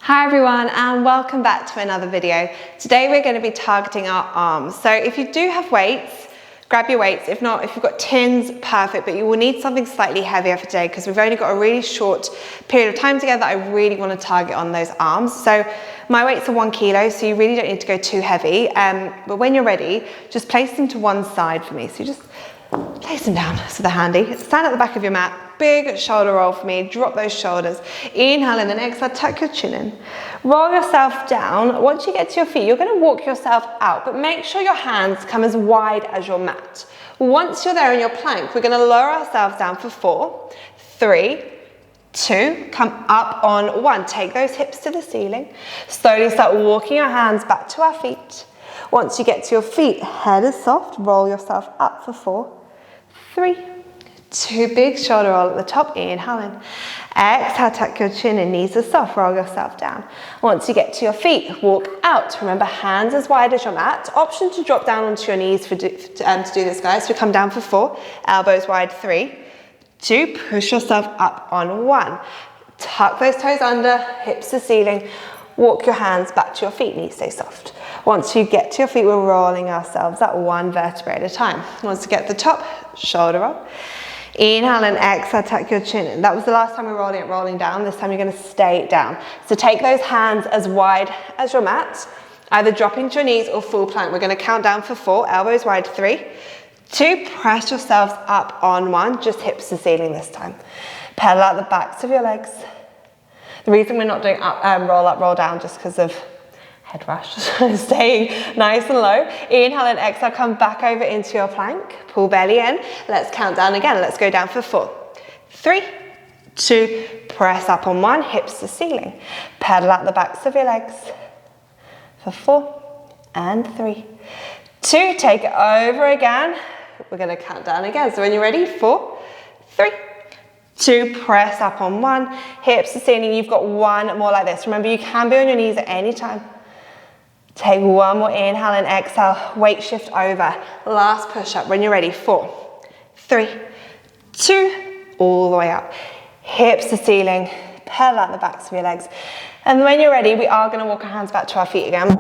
Hi everyone, and welcome back to another video. Today we're going to be targeting our arms. So if you do have weights, grab your weights. If not, if you've got tins, perfect, but you will need something slightly heavier for today because we've only got a really short period of time together that I really want to target on those arms. So my weights are 1 kilo, so you really don't need to go too heavy. But when you're ready, just place them to one side for me. So you just place them down so they're handy. Stand at the back of your mat. Big shoulder roll for me, drop those shoulders. Inhale and then exhale, tuck your chin in. Roll yourself down. Once you get to your feet, you're gonna walk yourself out, but make sure your hands come as wide as your mat. Once you're there in your plank, we're gonna lower ourselves down for 4, 3, 2, come up on 1. Take those hips to the ceiling. Slowly start walking your hands back to our feet. Once you get to your feet, head is soft, roll yourself up for 4, 3, 2, big shoulder roll at the top, inhale in. Exhale, tuck your chin and knees are soft, roll yourself down. Once you get to your feet, walk out. Remember, hands as wide as your mat. Option to drop down onto your knees to do this, guys. So come down for 4, elbows wide, 3, 2, push yourself up on 1. Tuck those toes under, hips to ceiling. Walk your hands back to your feet, knees stay soft. Once you get to your feet, we're rolling ourselves up 1 vertebrae at a time. Once you get to the top, shoulder roll. Inhale and exhale, tuck your chin in. That was the last time we were rolling down. This time you're going to stay down. So take those hands as wide as your mat, either dropping to your knees or full plank. We're going to count down for 4, elbows wide, 3, 2, press yourselves up on 1, just hips to ceiling this time. Pedal out the backs of your legs. The reason we're not doing roll up, roll down, just because of head rush, staying nice and low. Inhale and exhale, come back over into your plank. Pull belly in. Let's count down again. Let's go down for 4, 3, 2, press up on 1, hips to ceiling. Pedal out the backs of your legs for 4 and 3, 2, take it over again. We're going to count down again. So when you're ready, 4, 3, 2, press up on 1, hips to ceiling. You've got 1 more like this. Remember, you can be on your knees at any time. Take 1 more inhale and exhale, weight shift over. Last push up when you're ready, 4, 3, 2, all the way up. Hips to ceiling, pedal out the backs of your legs. And when you're ready, we are gonna walk our hands back to our feet again.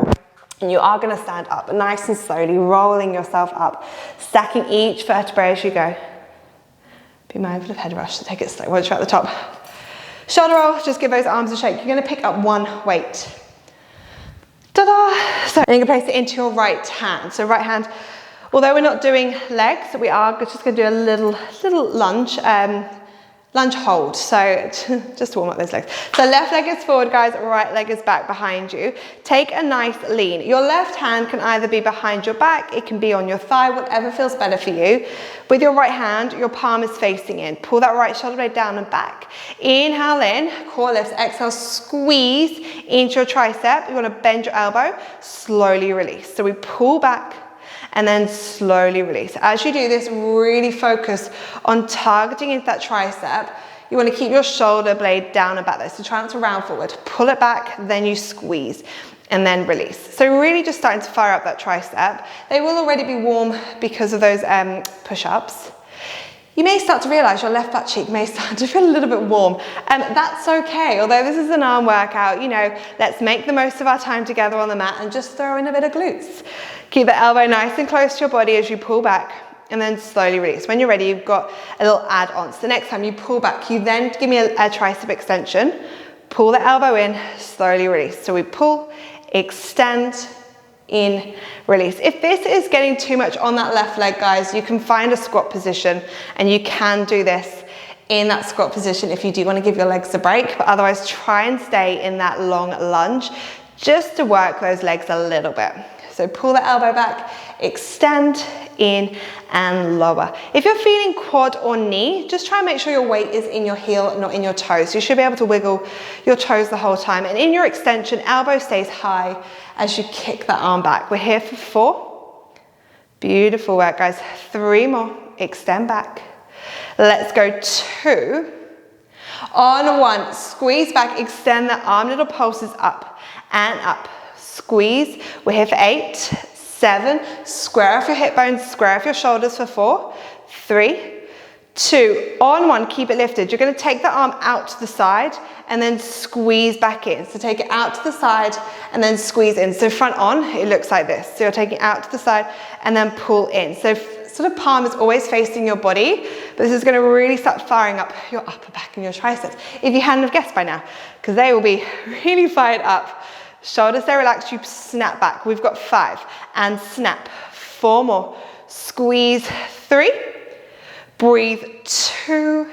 And you are gonna stand up nice and slowly, rolling yourself up, stacking each vertebrae as you go. Be mindful of head rush, so take it slow once you're at the top. Shoulder roll, just give those arms a shake. You're gonna pick up 1 weight. Ta-da! So you're gonna place it into your right hand. So right hand, although we're not doing legs, we are just gonna do a little lunge, lunge hold. So just to warm up those legs. So left leg is forward, guys, right leg is back behind you. Take a nice lean. Your left hand can either be behind your back, it can be on your thigh, whatever feels better for you. With your right hand, your palm is facing in. Pull that right shoulder blade down and back. Inhale in, core lifts, exhale, squeeze into your tricep. You wanna bend your elbow, slowly release. So we pull back and then slowly release. As you do this, really focus on targeting into that tricep. You want to keep your shoulder blade down and back there. So try not to round forward. Pull it back, then you squeeze, and then release. So really just starting to fire up that tricep. They will already be warm because of those push-ups. You may start to realize your left butt cheek may start to feel a little bit warm. That's okay. Although this is an arm workout, you know, let's make the most of our time together on the mat and just throw in a bit of glutes. Keep the elbow nice and close to your body as you pull back and then slowly release. When you're ready, you've got a little add-on. So the next time you pull back, you then give me a tricep extension. Pull the elbow in, slowly release. So we pull, extend, in, release. If this is getting too much on that left leg, guys, you can find a squat position and you can do this in that squat position if you do want to give your legs a break, but otherwise try and stay in that long lunge just to work those legs a little bit. So pull the elbow back, extend, in and lower. If you're feeling quad or knee, just try and make sure your weight is in your heel, not in your toes. You should be able to wiggle your toes the whole time. And in your extension, elbow stays high as you kick that arm back. We're here for 4. Beautiful work, guys. 3 more. Extend back. Let's go 2. On 1, squeeze back, extend the arm, little pulses up and up. Squeeze. We're here for 8, 7, square off your hip bones, square off your shoulders for 4, 3, 2, on 1, keep it lifted. You're gonna take the arm out to the side and then squeeze back in. So take it out to the side and then squeeze in. So front on, it looks like this. So you're taking it out to the side and then pull in. So sort of palm is always facing your body, but this is gonna really start firing up your upper back and your triceps, if you hadn't have guessed by now, because they will be really fired up. Shoulders stay relaxed, you snap back. We've got 5, and snap. 4 more. Squeeze. 3. Breathe. 2.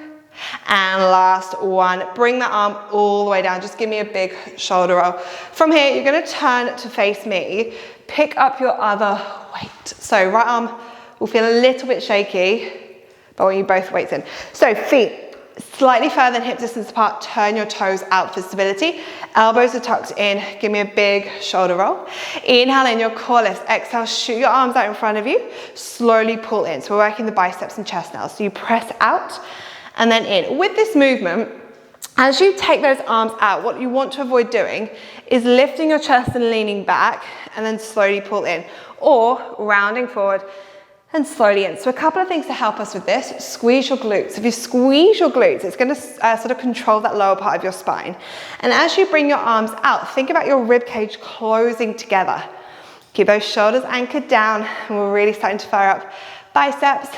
And last 1. Bring the arm all the way down. Just give me a big shoulder roll. From here, you're gonna turn to face me. Pick up your other weight. So right arm will feel a little bit shaky, but I want you both weights in. So feet slightly further than hip distance apart. Turn your toes out for stability. Elbows are tucked in. Give me a big shoulder roll. Inhale in, your core lifts. Exhale, shoot your arms out in front of you. Slowly pull in. So we're working the biceps and chest now. So you press out and then in. With this movement, as you take those arms out, what you want to avoid doing is lifting your chest and leaning back and then slowly pull in, or rounding forward and slowly in. So a couple of things to help us with this. Squeeze your glutes. If you squeeze your glutes, it's going to sort of control that lower part of your spine. And as you bring your arms out, think about your rib cage closing together. Keep those shoulders anchored down, and we're really starting to fire up biceps,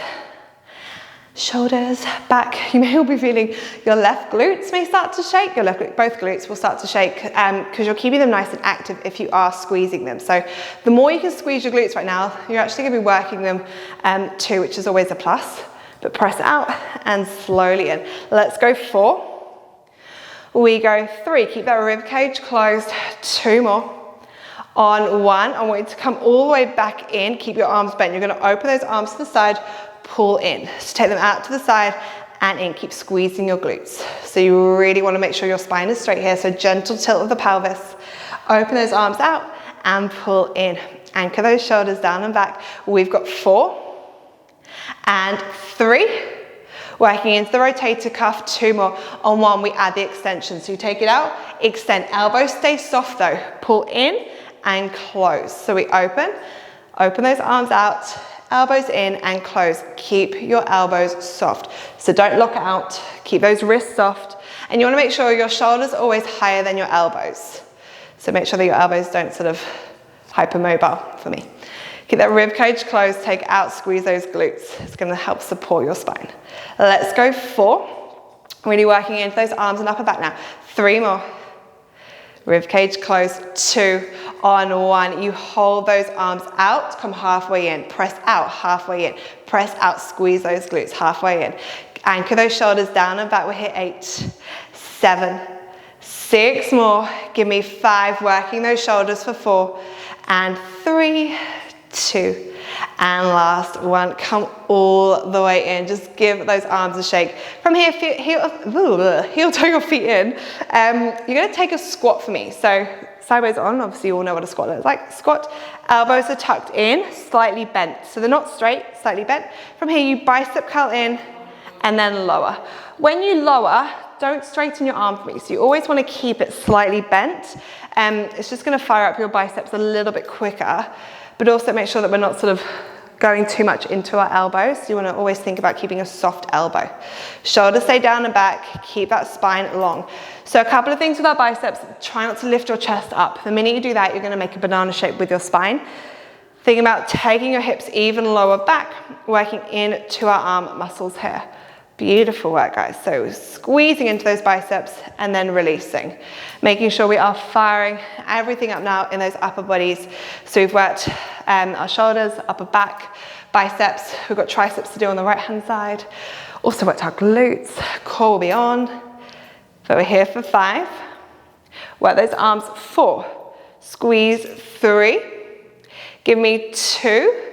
shoulders, back. You may all be feeling your left glutes may start to shake. Your left glute, both glutes will start to shake because you're keeping them nice and active if you are squeezing them. So the more you can squeeze your glutes right now, you're actually going to be working them too, which is always a plus. But press out and slowly in. Let's go 4. We go 3. Keep that rib cage closed. 2 more. On 1, I want you to come all the way back in. Keep your arms bent. You're going to open those arms to the side. Pull in. So take them out to the side and in. Keep squeezing your glutes. So you really want to make sure your spine is straight here. So gentle tilt of the pelvis. Open those arms out and pull in. Anchor those shoulders down and back. We've got 4 and 3. Working into the rotator cuff. 2 more. On 1, we add the extension. So you take it out, extend. Elbows stay soft though. Pull in and close. So we open those arms out. Elbows in and close. Keep your elbows soft. So don't lock out. Keep those wrists soft. And you want to make sure your shoulders are always higher than your elbows. So make sure that your elbows don't sort of hypermobile for me. Keep that rib cage closed. Take it out. Squeeze those glutes. It's going to help support your spine. Let's go 4. Really working into those arms and upper back now. 3 more. Rib cage closed. 2. On 1, you hold those arms out, come halfway in, press out, halfway in, press out, squeeze those glutes, halfway in. Anchor those shoulders down and back. We'll hit 8, 7, 6 more. Give me 5, working those shoulders for 4, and 3, 2, and last 1. Come all the way in. Just give those arms a shake. From here, heel toe your feet in. You're going to take a squat for me. So sideways on, obviously you all know what a squat looks like. Squat, elbows are tucked in, slightly bent. So they're not straight, slightly bent. From here, you bicep curl in and then lower. When you lower, don't straighten your arm for me. So you always want to keep it slightly bent. It's just going to fire up your biceps a little bit quicker, but also make sure that we're not sort of going too much into our elbows. So you want to always think about keeping a soft elbow. Shoulders stay down and back. Keep that spine long. So a couple of things with our biceps. Try not to lift your chest up. The minute you do that, you're going to make a banana shape with your spine. Think about taking your hips even lower back, working into our arm muscles here. Beautiful work, guys. So squeezing into those biceps and then releasing. Making sure we are firing everything up now in those upper bodies. So we've worked our shoulders, upper back, biceps. We've got triceps to do on the right-hand side. Also worked our glutes. Core will be on. So we're here for 5. Work those arms. 4. Squeeze. 3. Give me 2.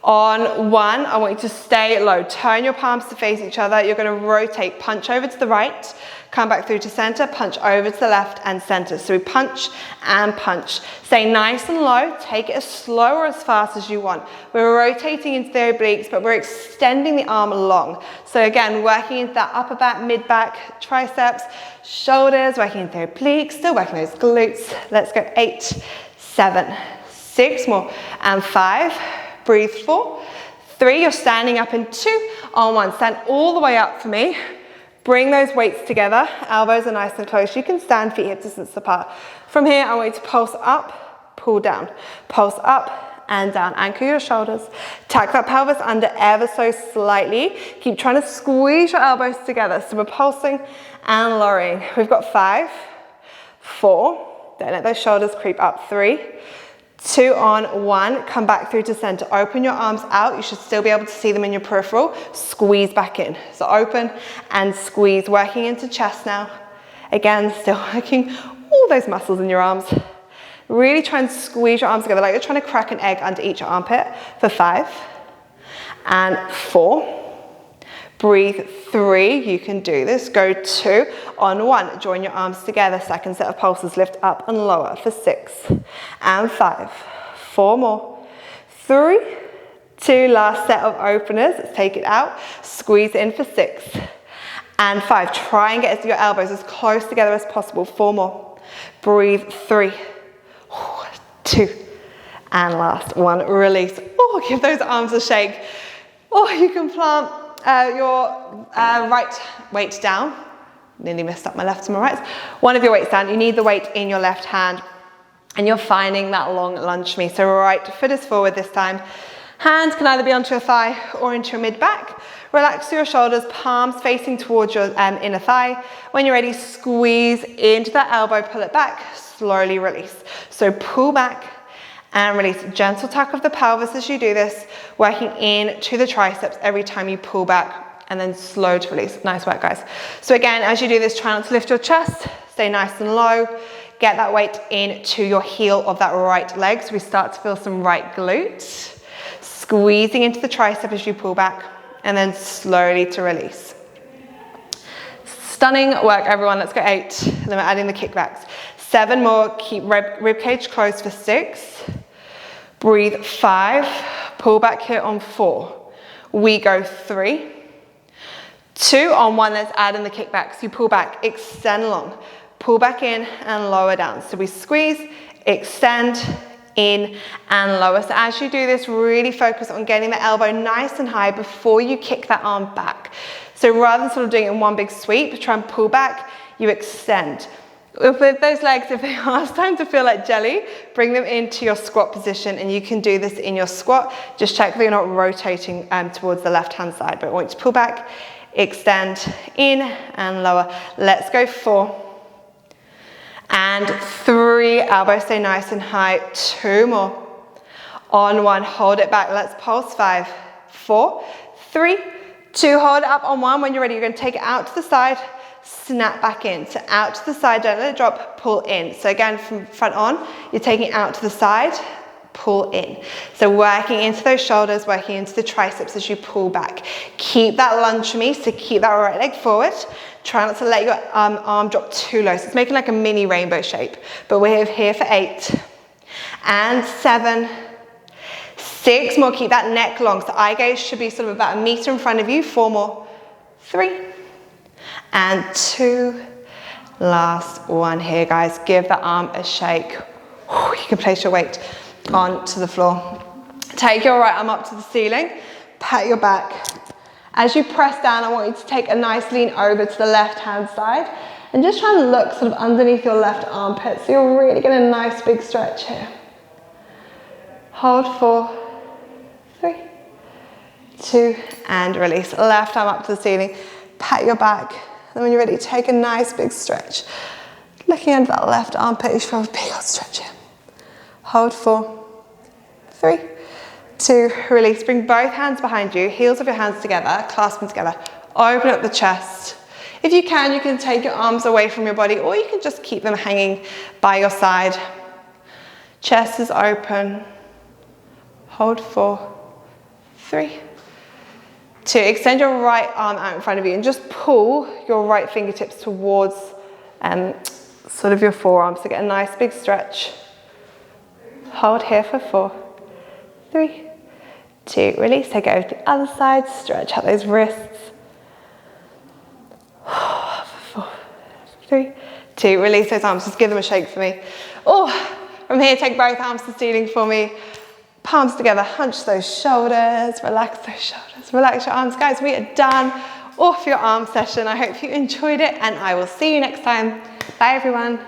On 1, I want you to stay low. Turn your palms to face each other. You're going to rotate. Punch over to the right. Come back through to center. Punch over to the left and center. So we punch and punch. Stay nice and low. Take it as slow or as fast as you want. We're rotating into the obliques, but we're extending the arm long. So again, working into that upper back, mid back, triceps, shoulders, working into the obliques, still working those glutes. Let's go 8, 7, 6 more, and 5. Breathe. 4, 3, you're standing up in 2, on 1. Stand all the way up for me. Bring those weights together. Elbows are nice and close. You can stand feet hip distance apart. From here, I want you to pulse up, pull down. Pulse up and down. Anchor your shoulders. Tuck that pelvis under ever so slightly. Keep trying to squeeze your elbows together. So we're pulsing and lowering. We've got 5, 4. Don't let those shoulders creep up. 3, 2 on 1, come back through to center. Open your arms out. You should still be able to see them in your peripheral. Squeeze back in. So open and squeeze, working into chest now. Again, still working all those muscles in your arms. Really try and squeeze your arms together like you're trying to crack an egg under each armpit for 5 and 4. Breathe. 3, you can do this. Go 2 on 1. Join your arms together. Second set of pulses. Lift up and lower for 6 and 5. 4 more. 3, 2. Last set of openers. Let's take it out. Squeeze in for 6 and 5. Try and get your elbows as close together as possible. 4 more. Breathe. 3, 2, and last 1. Release. Oh, give those arms a shake. Oh, you can plant your right weight down. Nearly messed up my left and my right. One of your weights down. You need the weight in your left hand. And you're finding that long lunge for me. So right foot is forward this time. Hands can either be onto your thigh or into your mid-back. Relax your shoulders, palms facing towards your inner thigh. When you're ready, squeeze into that elbow, pull it back, slowly release. So pull back and release. Gentle tuck of the pelvis as you do this, working in to the triceps every time you pull back, and then slow to release. Nice work, guys. So again, as you do this, try not to lift your chest, stay nice and low. Get that weight into your heel of that right leg, so we start to feel some right glute. Squeezing into the tricep as you pull back, and then slowly to release. Stunning work, everyone. Let's go 8. And then we're adding the kickbacks. 7 more. Keep rib cage closed for 6. Breathe. 5. Pull back here on 4. We go 3. 2 on 1. Let's add in the kickbacks. You pull back, extend long. Pull back in and lower down. So we squeeze, extend, in and lower. So as you do this, really focus on getting the elbow nice and high before you kick that arm back. So rather than sort of doing it in one big sweep, try and pull back, you extend. With those legs, if they are starting to feel like jelly, bring them into your squat position, and you can do this in your squat. Just check that you're not rotating towards the left-hand side, but I want you to pull back, extend, in and lower. Let's go 4. And 3, elbows stay nice and high. 2 more. On 1, hold it back. Let's pulse. 5, 4, 3, 2. Hold it up on 1. When you're ready, you're going to take it out to the side, snap back in. So out to the side, don't let it drop, pull in. So again, from front on, you're taking it out to the side, pull in. So working into those shoulders, working into the triceps as you pull back. Keep that lunge for me, so keep that right leg forward. Try not to let your arm drop too low. So it's making like a mini rainbow shape. But we're here for 8 and 7, 6 more. Keep that neck long. So eye gaze should be sort of about 1 meter in front of you. 4 more. 3 and 2. Last 1 here, guys. Give the arm a shake. You can place your weight onto the floor. Take your right arm up to the ceiling. Pat your back. As you press down, I want you to take a nice lean over to the left-hand side and just try and look sort of underneath your left armpit. So you're really getting a nice big stretch here. Hold 4, 3, 2, and release. Left arm up to the ceiling. Pat your back. And when you're ready, take a nice big stretch. Looking under that left armpit, you should have a big old stretch here. Hold 4, 3, 2, release. Bring both hands behind you, heels of your hands together, clasp them together. Open up the chest. If you can take your arms away from your body, or you can just keep them hanging by your side. Chest is open. Hold 4, 3, 2. Extend your right arm out in front of you and just pull your right fingertips towards sort of your forearms. So get a nice big stretch. Hold here for 4, 3, 2, release. Take it over to the other side. Stretch out those wrists. 4, 3, 2, release those arms. Just give them a shake for me. Oh, from here, take both arms to the ceiling for me. Palms together, hunch those shoulders, relax those shoulders, relax your arms. Guys, we are done off your arm session. I hope you enjoyed it and I will see you next time. Bye everyone.